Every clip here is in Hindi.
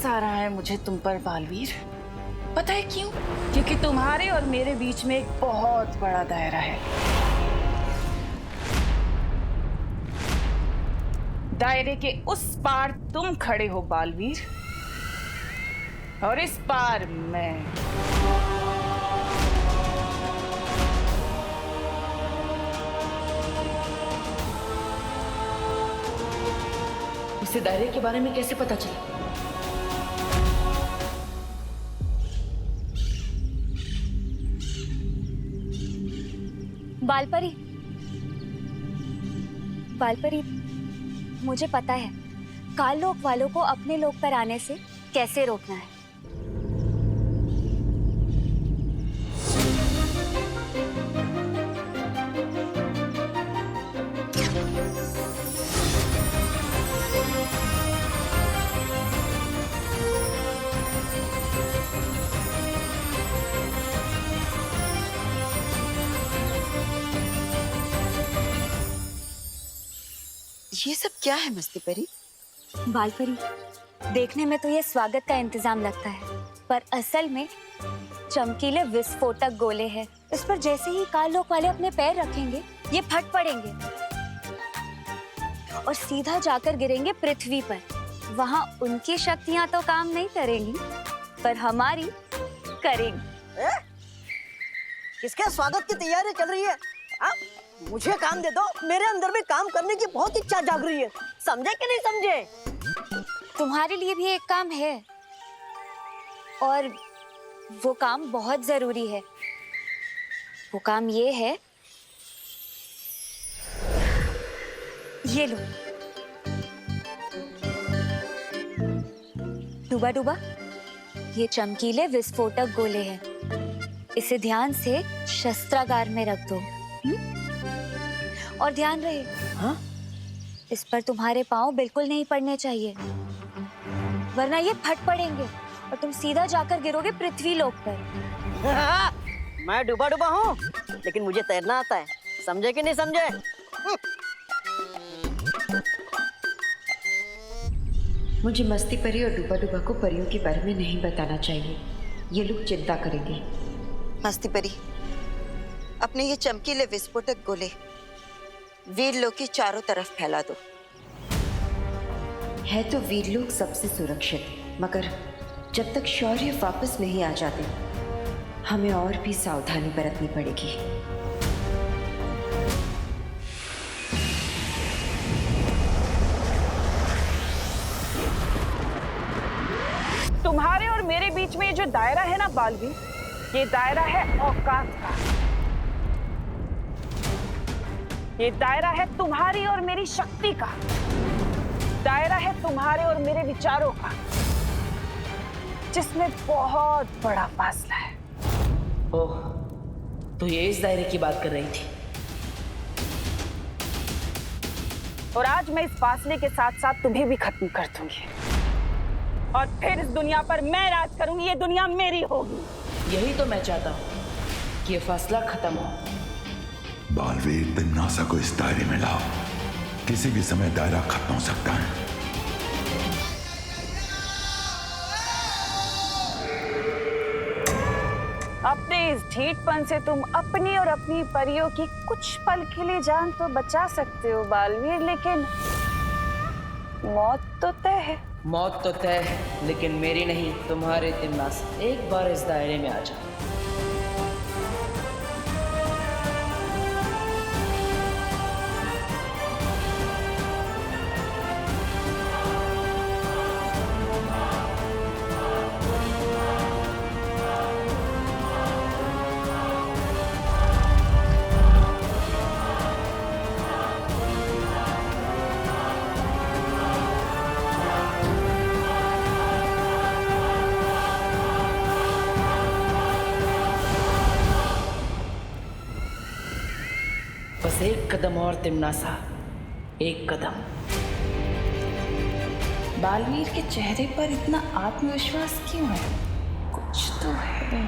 तरस आ रहा है मुझे तुम पर बालवीर। पता है क्यों? क्योंकि तुम्हारे और मेरे बीच में एक बहुत बड़ा दायरा है। दायरे के उस पार तुम खड़े हो बालवीर, और इस पार मैं। इसे दायरे के बारे में कैसे पता चला? बालपरी, बालपरी, मुझे पता है काल लोक वालों को अपने लोक पर आने से कैसे रोकना है। ये सब क्या है मस्ती परी? बालपरी, देखने में तो ये स्वागत का इंतजाम लगता है, पर असल में चमकीले विस्फोटक गोले हैं। इस पर जैसे ही काल लोक वाले अपने पैर रखेंगे, ये फट पड़ेंगे और सीधा जाकर गिरेंगे पृथ्वी पर। वहाँ उनकी शक्तियां तो काम नहीं करेंगी, पर हमारी करेंगी। किसके स्वागत की तैयारी चल रही है? मुझे काम दे दो, मेरे अंदर भी काम करने की बहुत इच्छा जाग रही है। समझे कि नहीं समझे? तुम्हारे लिए भी एक काम है, और वो काम बहुत जरूरी है। वो काम ये है, ये लो डूबा डूबा, ये चमकीले विस्फोटक गोले हैं। इसे ध्यान से शस्त्रागार में रख दो। और ध्यान रहे, हाँ? इस पर तुम्हारे पांव बिल्कुल नहीं पड़ने चाहिए, वरना ये फट पड़ेंगे और तुम सीधा जाकर गिरोगे पृथ्वी लोक पर। मैं डूबा डूबा हूँ, लेकिन मुझे तैरना आता है। समझे कि नहीं समझे? मुझे मस्ती परी और डूबा डूबा को परियों के बारे में नहीं बताना चाहिए, ये लोग चिंता करेंगे। मस्ती परी, अपने ये चमकीले विस्फोटक गोले वीरलोक की चारों तरफ फैला दो। है तो वीरलोक सबसे सुरक्षित, मगर जब तक शौर्य वापस नहीं आ जाते, हमें और भी सावधानी बरतनी पड़ेगी। तुम्हारे और मेरे बीच में ये जो दायरा है ना बालवीर, ये दायरा है औकात का। ये दायरा है तुम्हारी और मेरी शक्ति का। दायरा है तुम्हारे और मेरे विचारों का, जिसमें बहुत बड़ा फासला है। ओह, तो ये इस दायरे की बात कर रही थी। और आज मैं इस फासले के साथ साथ तुम्हें भी खत्म कर दूंगी, और फिर इस दुनिया पर मैं राज करूंगी। ये दुनिया मेरी होगी। यही तो मैं चाहता हूँ कि ये फासला खत्म हो। बालवीर, तिम्नासा को इस दायरे में लाओ। किसी भी समय दायरा खत्म हो सकता है। अपने इस ढीठपन से तुम अपनी और अपनी परियों की कुछ पल के लिए जान तो बचा सकते हो बालवीर, लेकिन मौत तो तय है। मौत तो तय है, लेकिन मेरी नहीं, तुम्हारे। तिम्नासा, एक बार इस दायरे में आ जाओ। बस एक कदम और तिम्नासा, एक कदम। बालवीर के चेहरे पर इतना आत्मविश्वास क्यों है? कुछ तो है।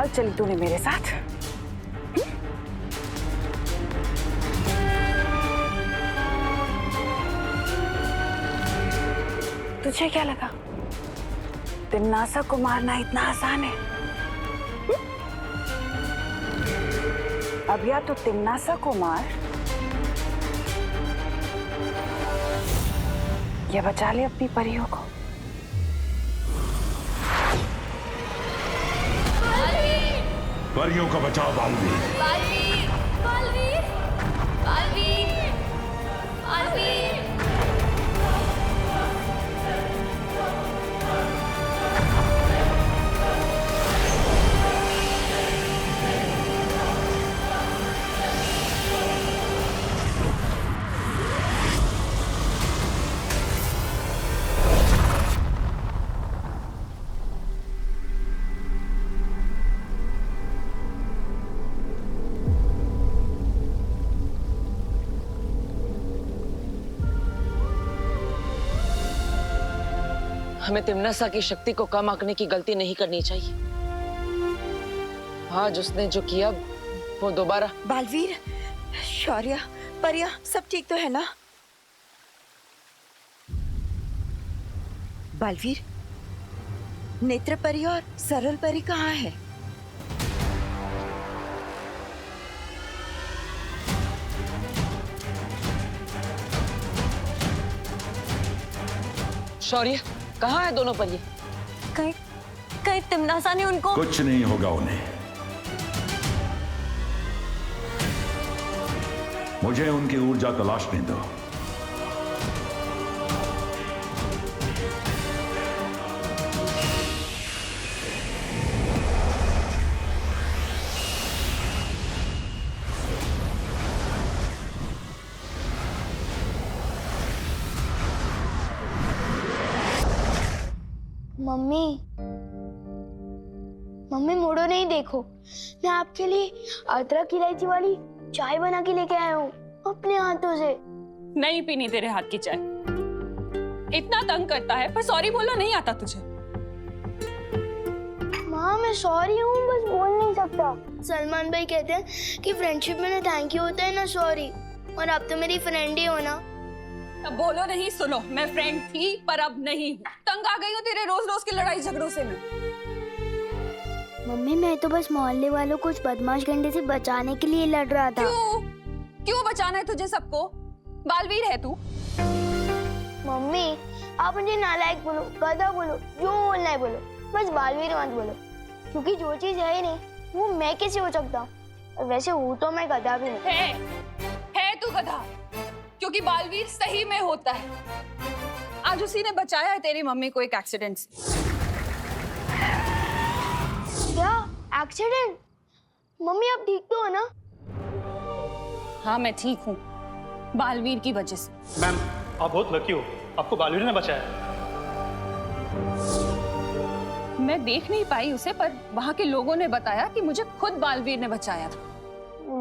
चाल चली तूने मेरे साथ? तुझे क्या लगा तिम्नासा को मारना इतना आसान है? अब या तो तिम्नासा को मार या बचा ले अपनी परियों को। परियों का बचाओ बालवीर। बालवीर, बालवीर, बालवीर, बालवीर। हमें तिम्नासा की शक्ति को कम आंकने की गलती नहीं करनी चाहिए। आज उसने जो किया वो दोबारा। बालवीर, शौर्य, परिया सब ठीक तो है ना? बालवीर, नेत्र परी और सरल परी कहाँ है? शौर्य, कहाँ है दोनों परिये? कहीं कहीं तिम्नासा ने उनको। कुछ नहीं होगा उन्हें। मुझे उनकी ऊर्जा तलाशने दो। मम्मी, मम्मी मुड़ो नहीं, देखो मैं आपके लिए अदरक इलायची वाली चाय बना के लेके आया हूँ अपने हाथों से। नहीं पीनी तेरे हाथ की चाय। इतना तंग करता है पर सॉरी बोलना नहीं आता तुझे। माँ मैं सॉरी हूँ, बस बोल नहीं सकता। सलमान भाई कहते हैं कि फ्रेंडशिप में ना थैंक यू होता है ना सॉरी, और आप तो मेरी फ्रेंड ही हो ना। अब बोलो नहीं, सुनो, मैं फ्रेंड थी पर अब नहीं हूँ। तंग आ गई हूँ तेरे रोज रोज के लड़ाई झगड़ों से मैं। मम्मी मैं तो बस मोहल्ले वालों को उस बदमाश गंडे से बचाने के लिए लड़ रहा था। क्यों बचाना है तुझे सबको? बालवीर है तू। मम्मी आप मुझे नालायक बोलो, गधा बोलो, जो बोलना है बोलो, बस बालवीर मत बोलो, क्योंकि जो चीज है ही नहीं वो मैं कैसे हो सकता हूँ, और वैसे हूँ तो मैं गधा भी नहीं। है तू गधा, क्योंकि बालवीर सही में होता है। आज उसी ने बचाया है तेरी मम्मी को एक एक्सीडेंट से। क्या एक्सीडेंट? मम्मी आप ठीक तो हो ना? हाँ मैं ठीक हूँ, बालवीर की वजह से। मैम आप बहुत लकी हो, आपको बालवीर ने बचाया। मैं देख नहीं पाई उसे, पर वहाँ के लोगों ने बताया कि मुझे खुद बालवीर ने बचाया था।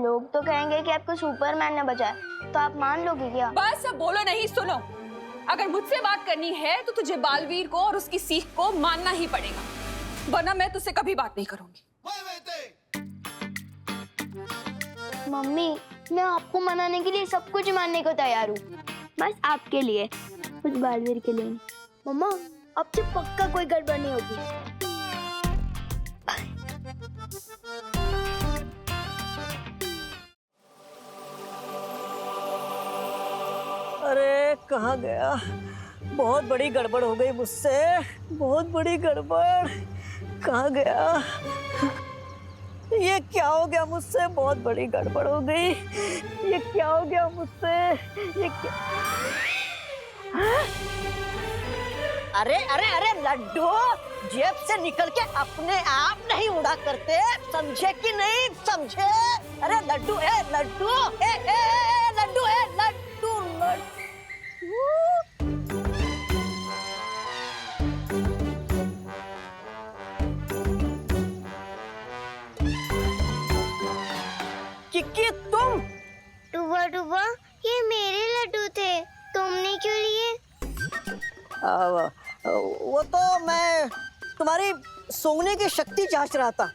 लोग तो कहेंगे कि आपको सुपरमैन ने बचाया, तो आप मान लोगे क्या? बस अब बोलो नहीं, सुनो। अगर मुझसे बात करनी है तो तुझे बालवीर को और उसकी सीख को मानना ही पड़ेगा, वरना मैं तुझसे कभी बात नहीं करूंगी। मम्मी मैं आपको मनाने के लिए सब कुछ मानने को तैयार हूँ, बस आपके लिए, उस बालवीर के लिए नहीं। मम्मा अब से पक्का कोई गड़बड़ नहीं होगी। अरे कहाँ गया? बहुत बड़ी गड़बड़ हो गई मुझसे, बहुत बड़ी गड़बड़। कहाँ गया? ये क्या हो गया मुझसे? बहुत बड़ी गड़बड़ हो गई। ये क्या हो गया मुझसे? ये क्या? हाँ? अरे अरे अरे लड्डू, जेब से निकल के अपने आप नहीं उड़ा करते, समझे कि नहीं समझे? अरे लड्डू है लड्डू, लड्डू है लड्डू, लड्डू। किक्की तुम? टुबा टुबा ये मेरे लड्डू थे, तुमने क्यों लिए? वो तो मैं तुम्हारी सूंघने की शक्ति जांच रहा था।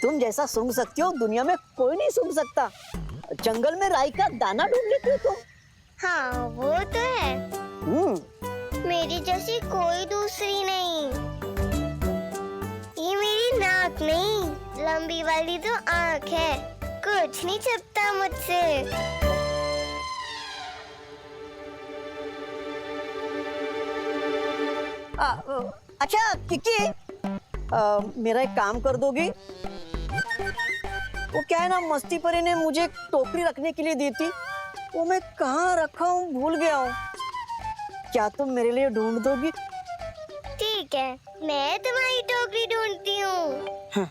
तुम जैसा सूंघ सकती हो दुनिया में कोई नहीं सूंघ सकता। जंगल में राई का दाना ढूंढ लेती हो तुम। हाँ वो तो है, मेरी जैसी कोई दूसरी नहीं। ये मेरी नाक नहीं, लंबी वाली तो आँख है, कुछ नहीं छपता मुझसे। अच्छा किकी, मेरा एक काम कर दोगी? वो क्या है ना, मस्ती परी ने मुझे एक टोकरी रखने के लिए दी थी, वो मैं कहाँ रखा हूँ भूल गया हूँ। क्या तुम मेरे लिए ढूंढ दोगी? ठीक है, मैं तुम्हारी टोकरी ढूंढती हूँ।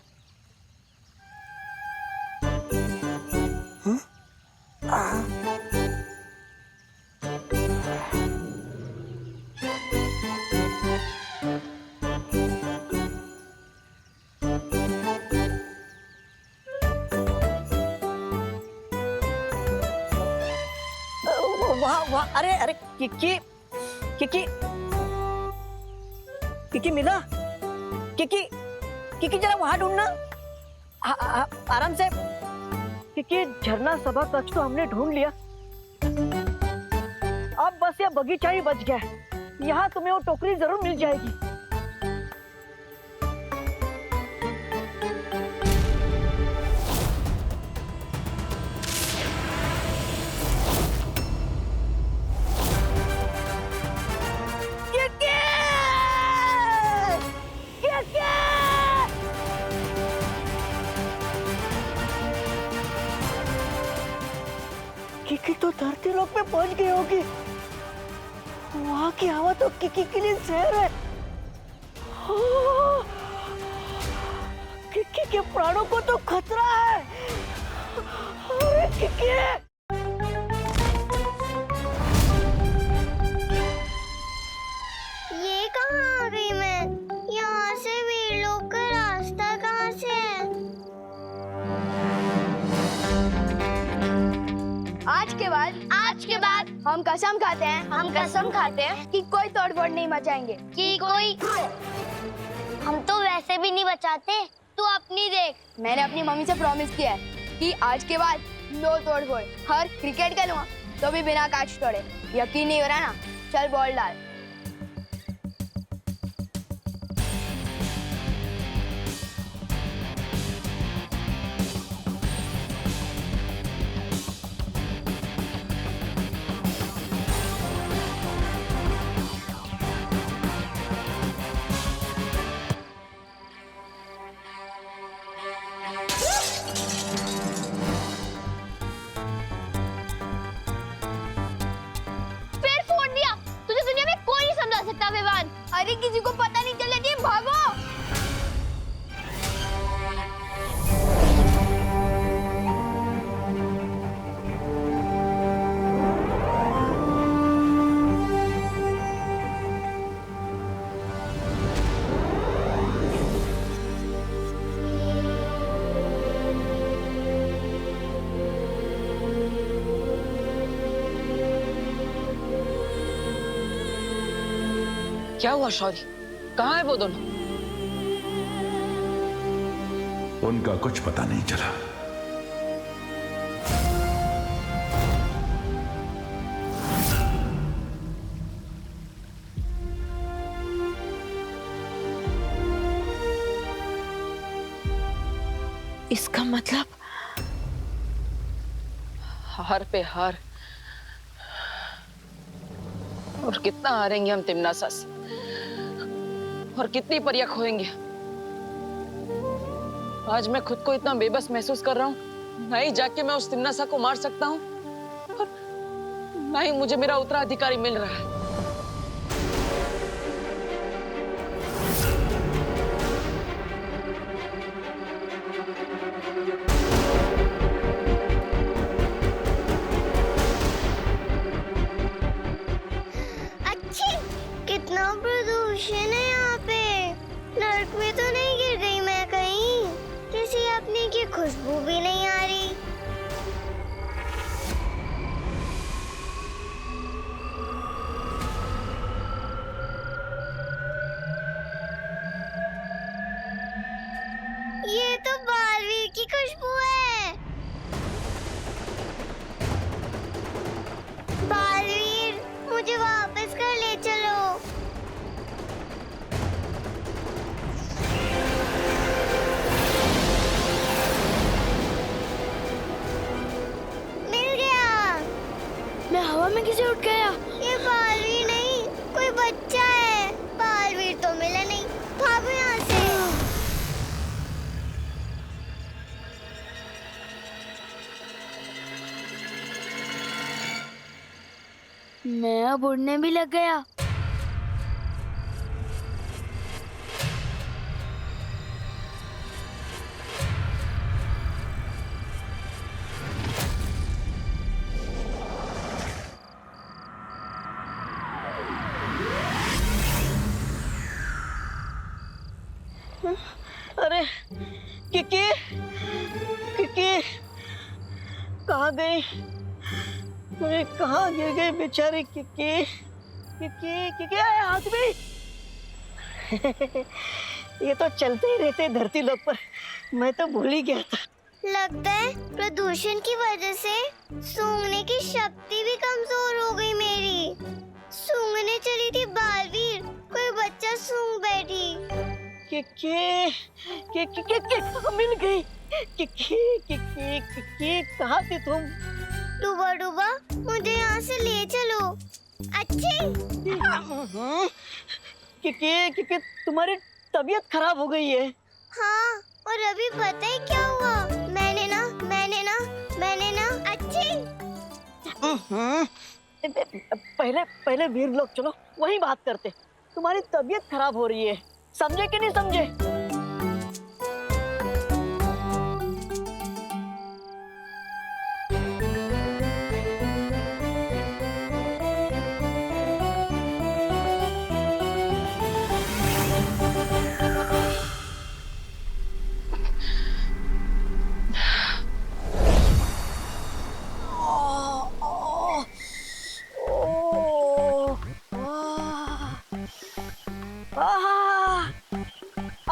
वाह वाह, अरे अरे किकी किकी किकी मिला? किकी किकी जरा वहां ढूंढना, आराम से। किकी झरना सभा कक्ष तो हमने ढूंढ लिया, अब बस ये बगीचा ही बच गया है। यहाँ तुम्हें वो टोकरी जरूर मिल जाएगी। किकी तो धरती लोक पे पहुंच गई होगी। वहां की हवा तो किकी के लिए जहर है। किकी के प्राणों को तो खतरा है। अरे किकी, ये कहाँ आ गई मैं? यहाँ से वीर लोक का रास्ता कहाँ से है? आज के बाद हम कसम खाते हैं कि कोई तोड़फोड़ नहीं मचाएंगे। हम तो वैसे भी नहीं बचाते, तू अपनी देख। मैंने अपनी मम्मी से प्रॉमिस किया है कि आज के बाद नो तोड़फोड़। हर क्रिकेट खेलूंगा तो भी बिना कैच तोड़े। यकीन नहीं हो रहा ना? चल बॉल डाल। अरे किसी को पता नहीं चलने दिए, भागो। क्या हुआ शौर्य? कहाँ है वो दोनों? उनका कुछ पता नहीं चला। इसका मतलब हार पे हार। और कितना हारेंगे हम तिमनासा से, और कितनी परियां खोएंगे। आज मैं खुद को इतना बेबस महसूस कर रहा हूँ। ना ही जाके मैं उस तिमनासा को मार सकता हूँ, और ना ही मुझे मेरा उत्तराधिकारी मिल रहा है। कितना प्रदूषण है यहाँ पे। नर्क में तो नहीं गिर गई मैं कहीं? किसी अपने की खुशबू भी नहीं आ रही। हमें किसे उठ गया? ये बालवीर नहीं, कोई बच्चा है। बालवीर तो मिला नहीं, भागो यहाँ से। मैं अब उड़ने भी लग गया। अरे किकी, किकी कहाँ गई? अरे कहाँ गिर गई बेचारी किकी? किकी, किकी आए हाथ में। ये तो चलते ही रहते धरती लोक पर, मैं तो भूल ही गया था। लगता है प्रदूषण की वजह से सूंघने की शक्ति भी कमजोर हो गई मेरी। सूंघने चली थी बालवीर, कोई बच्चा सूंघ बैठी। किकी, किकी, किकी मिल गई। किकी, किकी, किकी कहाँ थी तुम? डूबा डूबा, मुझे यहाँ से ले चलो। अच्छी। किकी, किकी तुम्हारी तबीयत खराब हो गई है। हाँ, और अभी पता है क्या हुआ? मैंने ना अच्छी। पहले वीर लोग चलो वहीं बात करते। तुम्हारी तबीयत खराब हो रही है, समझे कि नहीं समझे?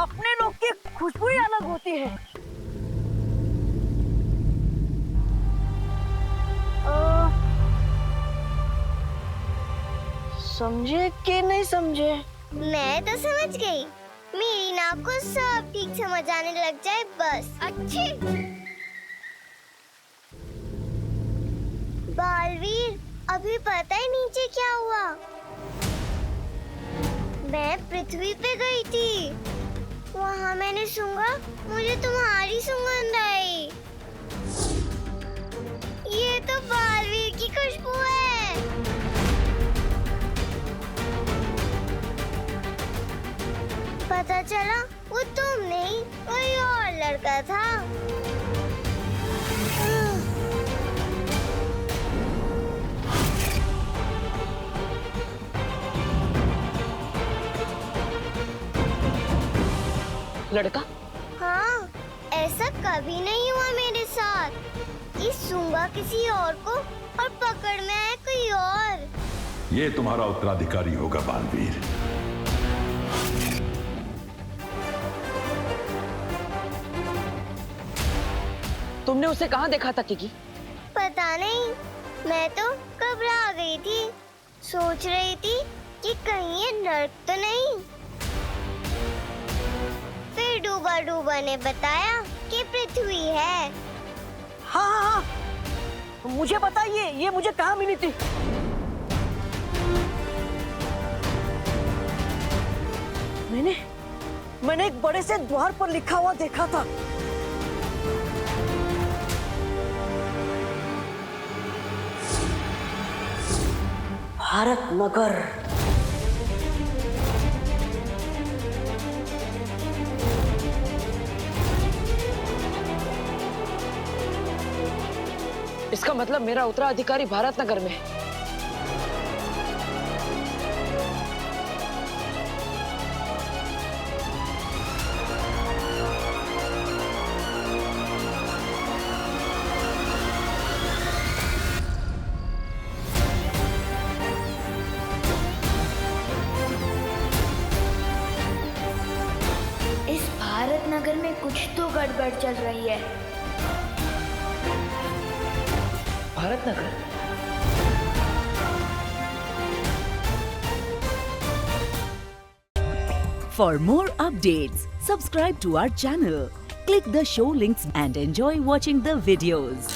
अपने लोग की खुशबू ही अलग होती है। समझे कि नहीं समझे? मैं तो समझ गई। मेरी नाक को सब ठीक समझ आने लग जाए बस। अच्छी। बालवीर, अभी पता है नीचे क्या हुआ? मैं पृथ्वी पे गई थी, वहाँ मैंने सूंघा, मुझे तुम्हारी सुगंध आई। ये तो बालवीर की खुशबू है। पता चला वो तुम नहीं, कोई और लड़का था। लड़का? हाँ, ऐसा कभी नहीं हुआ मेरे साथ कि सूंघा किसी और को और पकड़ में आया कोई और। ये तुम्हारा उत्तराधिकारी होगा बालवीर। तुमने उसे कहाँ देखा था किकी? पता नहीं, मैं तो घबरा गई थी। सोच रही थी कि कहीं ये नर्क तो नहीं। फिर डूबा डूबा ने बताया कि पृथ्वी है। हाँ, मुझे बताइए, ये मुझे कहाँ मिली थी? मैंने एक बड़े से द्वार पर लिखा हुआ देखा था। भारत नगर। इसका मतलब मेरा उत्तराधिकारी भारत नगर में है। इस भारत नगर में कुछ तो गड़बड़ चल रही है। Bharat Nagar? For more updates, subscribe to our channel, click the show links and enjoy watching the videos.